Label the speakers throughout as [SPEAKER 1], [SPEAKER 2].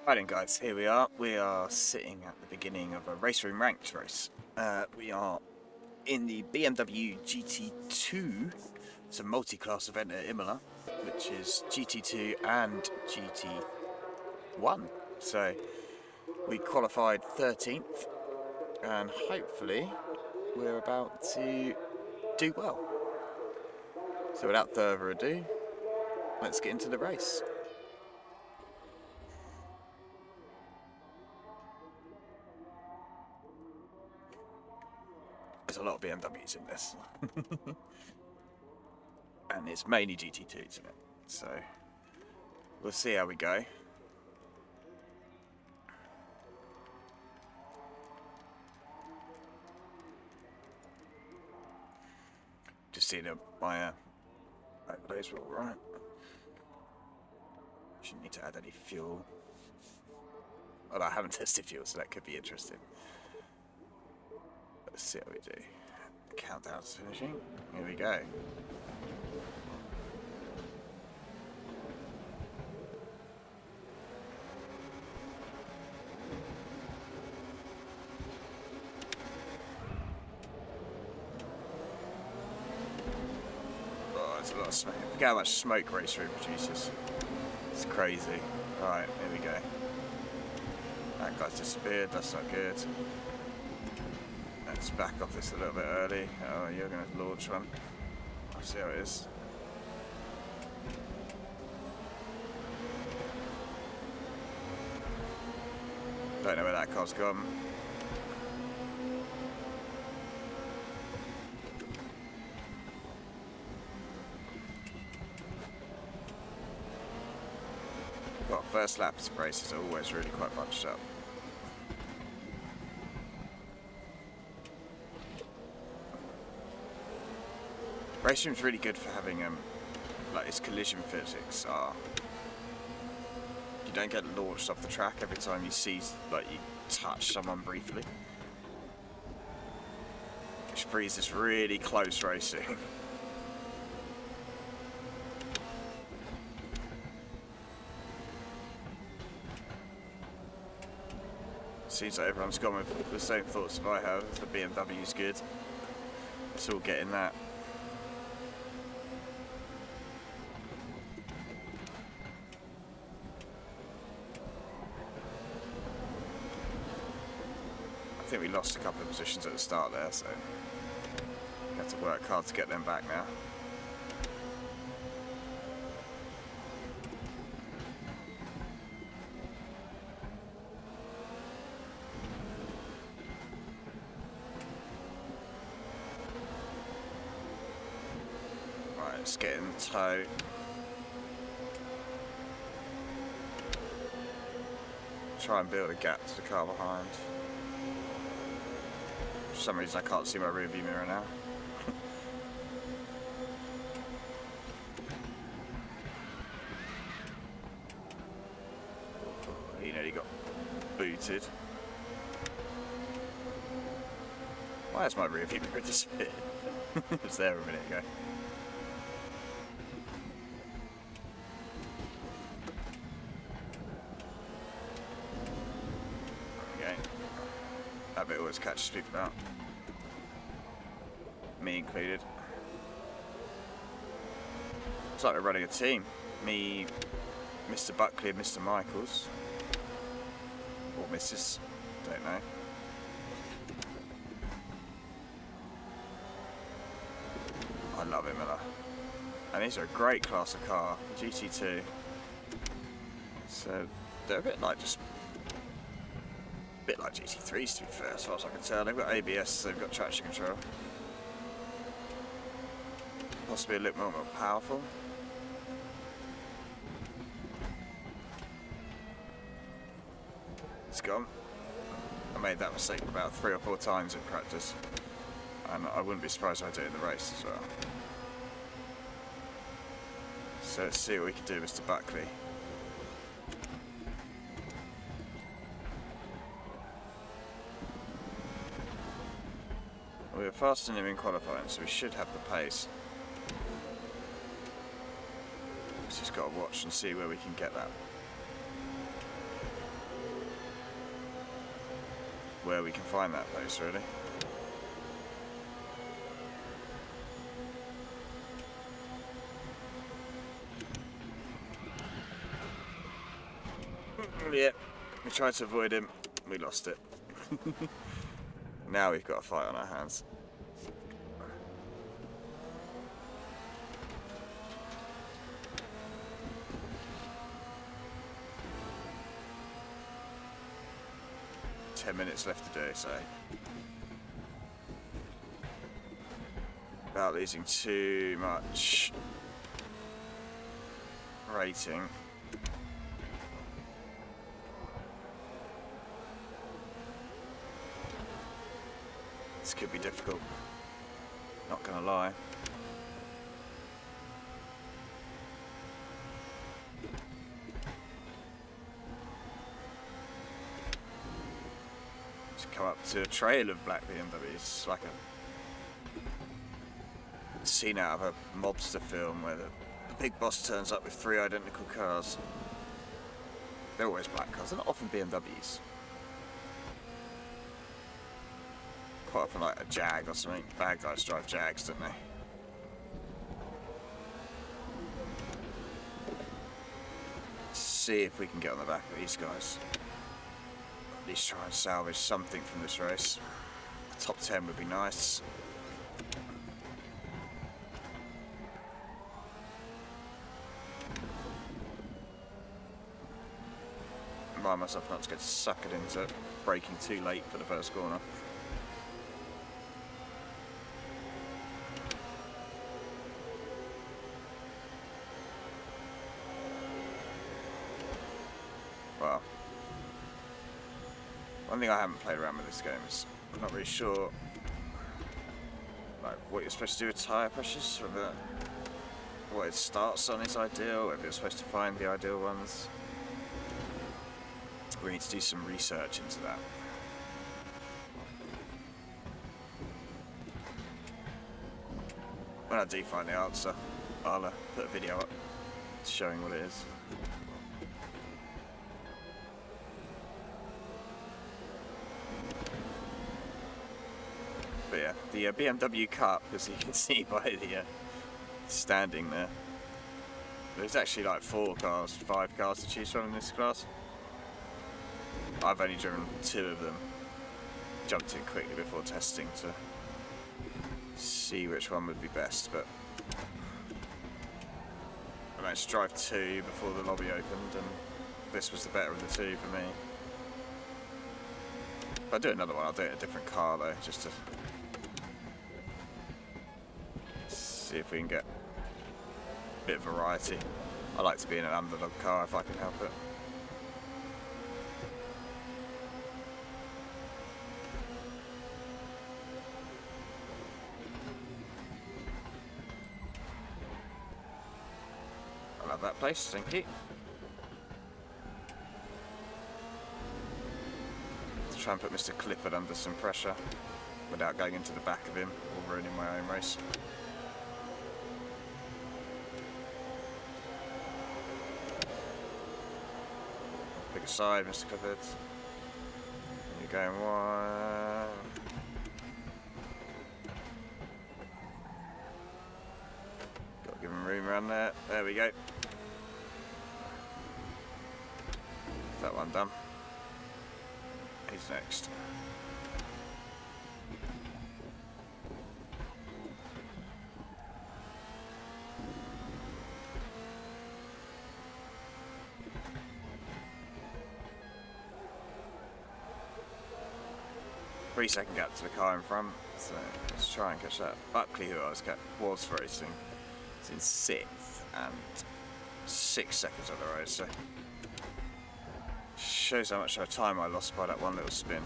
[SPEAKER 1] Right then guys, here we are. We are sitting at the beginning of a Raceroom ranked race. We are in the BMW GT2. It's a multi-class event at Imola, which is GT2 and GT1. So we qualified 13th and hopefully we're about to do well. So without further ado, let's get into the race. There's a lot of BMWs in this. And it's mainly GT2s in it. So we'll see how we go. Just seeing my overlays are alright. Shouldn't need to add any fuel. Well, I haven't tested fuel, so that could be interesting. Let's see how we do. Countdown's finishing. Here we go. Oh, there's a lot of smoke. Look how much smoke Raceroom produces. It's crazy. Right, here we go. That guy's disappeared, that's not good. Let's back off this a little bit early. Oh, you're going to launch one. I'll see how it is. Don't know where that car's gone. Well, first lap races are always really quite bunched up. Raceroom's really good for having like its collision physics are. You don't get launched off the track every time you see, like, you touch someone briefly, which breeds this really close racing. Seems like everyone's gone with the same thoughts that I have. The BMW's good. It's all getting that. I think we lost a couple of positions at the start there, so we have to work hard to get them back now. Right, let's get in the tow. Try and build a gap to the car behind. For some reason I can't see my rear view mirror now. He nearly got booted. Why has my rear view mirror disappeared? It was there a minute ago. Okay. That bit always catches people out. Me included. It's like we're running a team. Me, Mr. Buckley and Mr. Michaels. Or Mrs. Don't know. I love Imola. And these are a great class of car, GT2. So they're a bit like GT3s, to be fair, as far as I can tell. They've got ABS, they've got traction control. Possibly a little more powerful. It's gone. I made that mistake about 3 or 4 times in practice, and I wouldn't be surprised if I do it in the race as well. So let's see what we can do, Mr. Buckley. We were faster than him in qualifying, so we should have the pace. We've just got to watch and see where we can get that. where we can find that place, really. Yeah, we tried to avoid him, we lost it. Now we've got a fight on our hands. "10 minutes left to do, so without losing too much rating. This could be difficult, not gonna lie. Just come up to a trail of black BMWs, like a scene out of a mobster film where the big boss turns up with 3 identical cars. They're always black cars, they're not often BMWs. Quite often like a Jag or something. Bad guys drive Jags, don't they? See if we can get on the back of these guys. At least try and salvage something from this race. A top 10 would be nice. Remind myself not to get suckered into braking too late for the first corner. Well, one thing I haven't played around with this game is I'm not really sure like what you're supposed to do with tyre pressures, whether what it starts on is ideal, whether you're supposed to find the ideal ones. We need to do some research into that. When I do find the answer, I'll put a video up showing what it is. But yeah, the BMW Cup, as you can see by the standing there, there's actually like 4 cars, 5 cars to choose from in this class. I've only driven 2 of them. Jumped in quickly before testing to see which one would be best, but I managed to drive 2 before the lobby opened, and this was the better of the 2 for me. If I do another one, I'll do it in a different car though, just to see if we can get a bit of variety. I like to be in an underdog car if I can help it. I love that place, thank you. Let's try and put Mr. Clifford under some pressure without going into the back of him or ruining my own race. Pick a side, Mr. Clifford. You're going wide. Got to give him room around there. There we go. That one done. Who's next? Three-second gap to the car in front, so let's try and catch that. Buckley, who I was racing, is in 6th and 6 seconds on the road, so shows how much time I lost by that one little spin.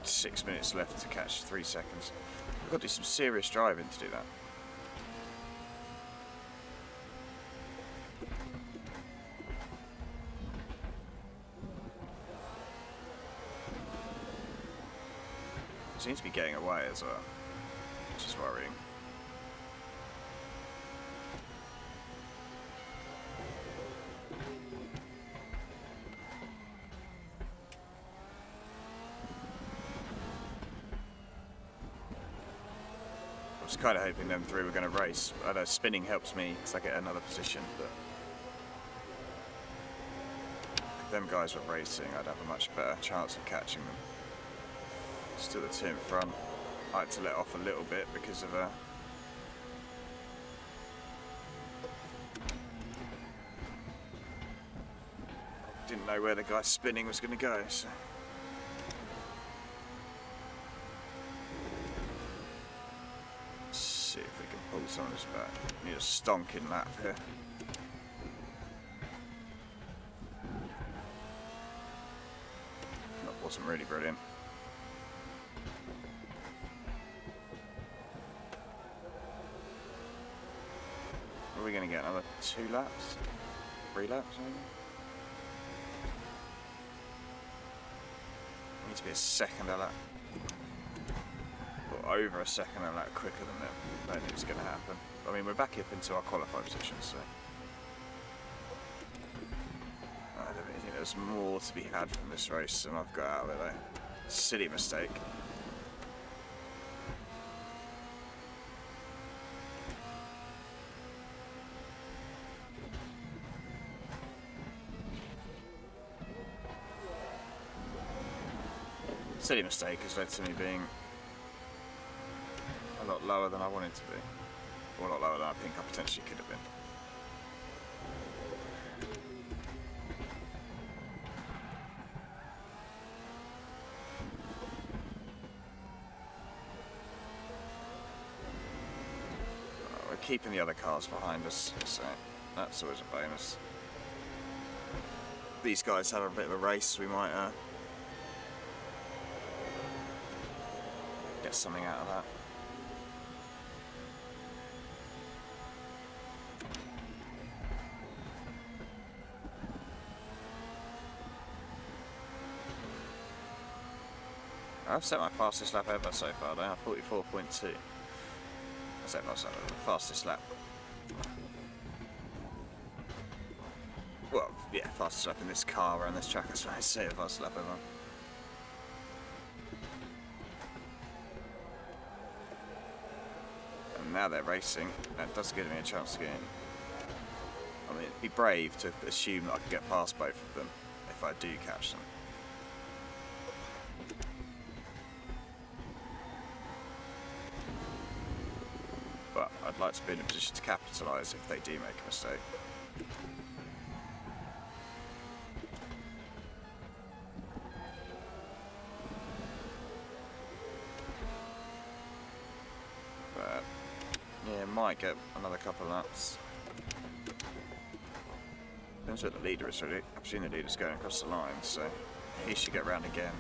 [SPEAKER 1] Six minutes left to catch 3 seconds. We've got to do some serious driving to do that. Seems to be getting away as well, which is worrying. was kind of hoping them three were going to race. I know spinning helps me because I get another position, but if them guys were racing, I'd have a much better chance of catching them. Still the two in front. I had to let off a little bit because of didn't know where the guy spinning was going to go, so. Let's see if we can pull some of this back. Need a stonking lap here. That wasn't really brilliant. Are we going to get another 2 laps? 3 laps maybe? Need to be a second a lap. Or over a second a lap quicker than them. I don't think it's going to happen. I mean, we're back up into our qualified position, so. I don't really think there's more to be had from this race than I've got out of it though. Silly mistake. Silly mistake has led to me being a lot lower than I wanted to be. Or a lot lower than I think I potentially could have been. We're keeping the other cars behind us, so that's always a bonus. These guys have a bit of a race, we might get something out of that. I've set my fastest lap ever so far now, 44.2. I set myself the fastest lap. Well, yeah, fastest lap in this car around this track, that's what I say, the fastest lap ever. Now they're racing, that does give me a chance to get in. I mean, it'd be brave to assume that I could get past both of them if I do catch them. But I'd like to be in a position to capitalise if they do make a mistake. But yeah, might get another couple of laps. Depends where the leader is really. I've seen the leader's going across the line, so he should get round again.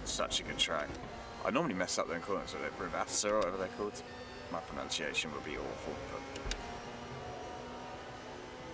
[SPEAKER 1] Such a good track. I normally mess up them corners with it, Brivassa or whatever they're called. My pronunciation would be awful, but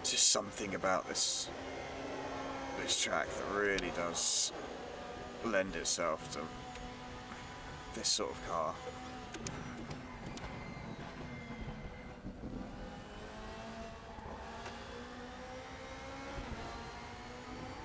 [SPEAKER 1] it's just something about this track that really does lend itself to this sort of car.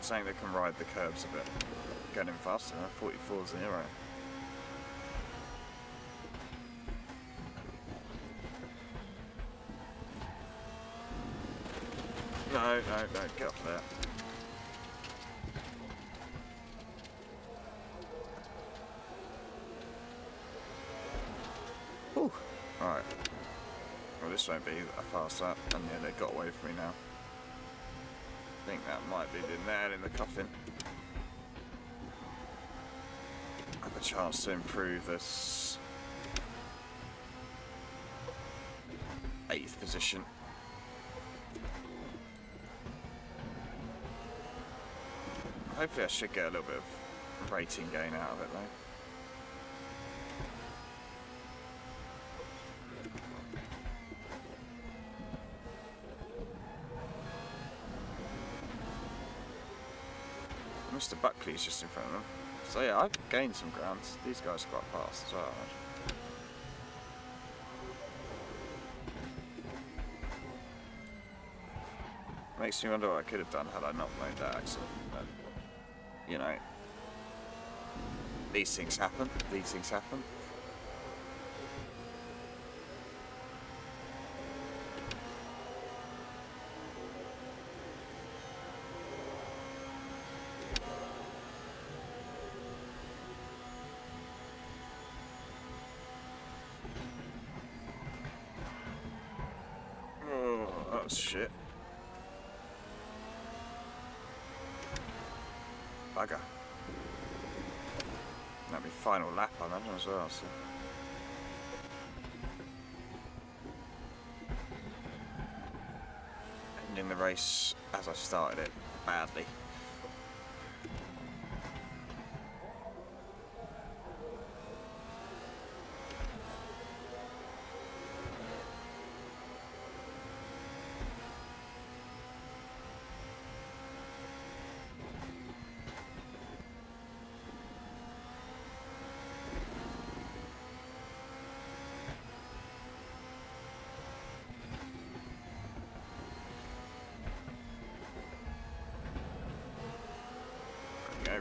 [SPEAKER 1] Saying they can ride the curbs a bit. Going in faster now, 44's an error. No, get off there. Whew. Alright. Well, this won't be a fast lap, and yeah, they got away from me now. I think that might be the nail in the coffin. I have a chance to improve this 8th position. Hopefully I should get a little bit of rating gain out of it though. Mr. Buckley's just in front of them. So yeah, I've gained some ground. These guys are quite fast as well. Makes me wonder what I could have done had I not made that accident. But, you know, these things happen. These things happen. Oh, that was shit. Bugger. That'll be final lap, I imagine, as well. So. Ending the race as I started it, badly.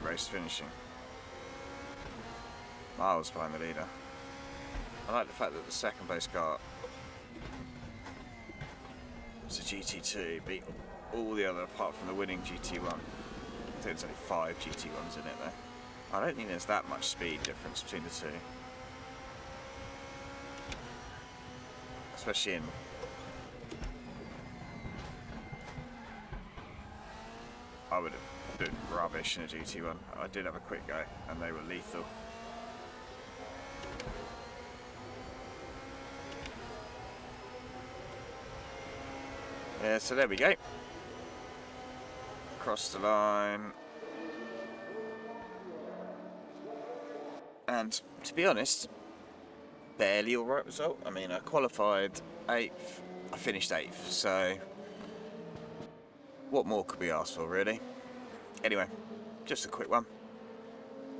[SPEAKER 1] Race finishing. Miles behind the leader. I like the fact that the second place car was a GT2, beat all the other apart from the winning GT1. I think there's only 5 GT1s in it though. I don't think there's that much speed difference between the two. Especially in I would have been rubbish in a GT1. I did have a quick go and they were lethal. Yeah, so there we go. Across the line. And to be honest, barely alright result. I mean, I qualified 8th, I finished 8th, so what more could we ask for, really? Anyway, just a quick one.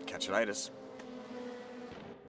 [SPEAKER 1] Catch you later.